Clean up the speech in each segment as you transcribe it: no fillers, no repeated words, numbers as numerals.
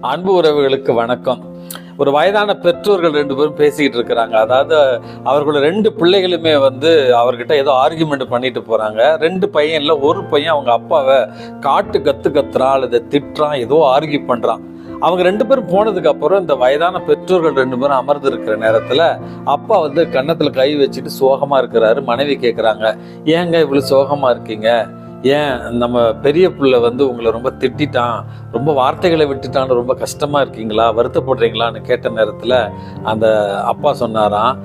அன்பு உறவுகளுக்கு வணக்கம். ஒரு வயதான பெற்றோர்கள் 2 பேரும் பேசிக்கிட்டு இருக்கிறாங்க. அதாவது அவர்களோட 2 பிள்ளைகளுமே அவர்கிட்ட ஏதோ ஆர்கியூமெண்ட் பண்ணிட்டு போறாங்க. 2 பையன்ல ஒரு பையன் அவங்க அப்பாவை கத்துறான் அல்லது திட்டுறான், ஏதோ ஆர்கியூ பண்றான். அவங்க 2 பேரும் போனதுக்கு அப்புறம் இந்த வயதான பெற்றோர்கள் 2 பேரும் அமர்ந்து இருக்கிற நேரத்துல அப்பா கன்னத்துல கை வச்சுட்டு சோகமா இருக்கிறாரு. மனைவி கேட்கிறாங்க, ஏங்க இவ்வளவு சோகமா இருக்கீங்க? ஏன் நம்ம பெரிய பிள்ளை உங்களை ரொம்ப திட்டான், ரொம்ப வார்த்தைகளை விட்டுட்டான்னு ரொம்ப கஷ்டமா இருக்கீங்களா, வருத்தப்படுறீங்களான்னு கேட்ட நேரத்துல அந்த அப்பா சொன்னாராம்,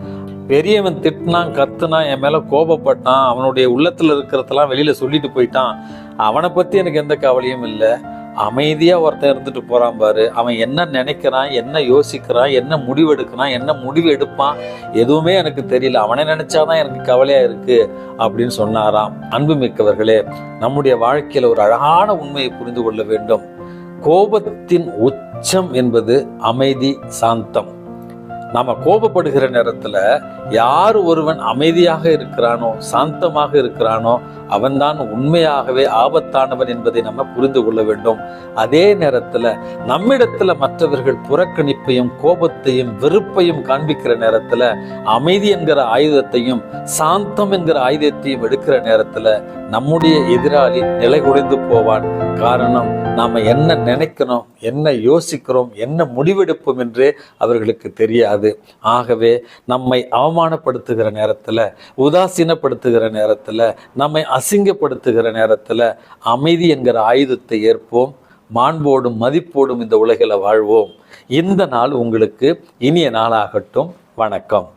பெரியவன் திட்டினான், கத்துனான், என் மேல கோபப்பட்டான், அவனுடைய உள்ளத்துல இருக்கிறதெல்லாம் வெளியில சொல்லிட்டு போயிட்டான். அவனை பத்தி எனக்கு எந்த கவலையும் இல்லை. அமைதியா ஒருத்தன் இருந்துட்டு போறான் பாரு, அவன் என்ன நினைக்கிறான், என்ன யோசிக்கிறான், என்ன முடிவு எடுக்கிறான், என்ன முடிவு எடுப்பான், எதுவுமே எனக்கு தெரியல. அவனை நினைச்சாதான் எனக்கு கவலையா இருக்கு அப்படின்னு சொன்னாராம். அன்பு மிக்கவர்களே, நம்முடைய வாழ்க்கையில ஒரு அழகான உண்மையை புரிந்து கொள்ள வேண்டும். கோபத்தின் உச்சம் என்பது அமைதி, சாந்தம். நாம கோபப்படுகிற நேரத்துல யார் ஒருவன் அமைதியாக இருக்கிறானோ, சாந்தமாக இருக்கிறானோ, அவன்தான் உண்மையாகவே ஆபத்தானவன் என்பதை நம்ம புரிந்து கொள்ள வேண்டும். அதே நேரத்துல நம்மிடத்துல மற்றவர்கள் புறக்கணிப்பையும் கோபத்தையும் வெறுப்பையும் காண்பிக்கிற நேரத்துல அமைதி என்கிற ஆயுதத்தையும் சாந்தம் என்கிற ஆயுதத்தையும் எடுக்கிற நேரத்துல நம்முடைய எதிராளி நிலை குலைந்து போவான். காரணம், நாம என்ன நினைக்கிறோம், என்ன யோசிக்கிறோம், என்ன முடிவெடுப்போம் என்று அவர்களுக்கு தெரியாது. ஆகவே நம்மை அவமானப்படுத்துகிற நேரத்துல, உதாசீனப்படுத்துகிற நேரத்துல, நம்மை அசிங்கப்படுத்துகிற நேரத்துல அமைதி என்கிற ஆயுதத்தை ஏற்போம். மாண்போடும் மதிப்போடும் இந்த உலகில வாழ்வோம். இந்த நாள் உங்களுக்கு இனிய நாளாகட்டும். வணக்கம்.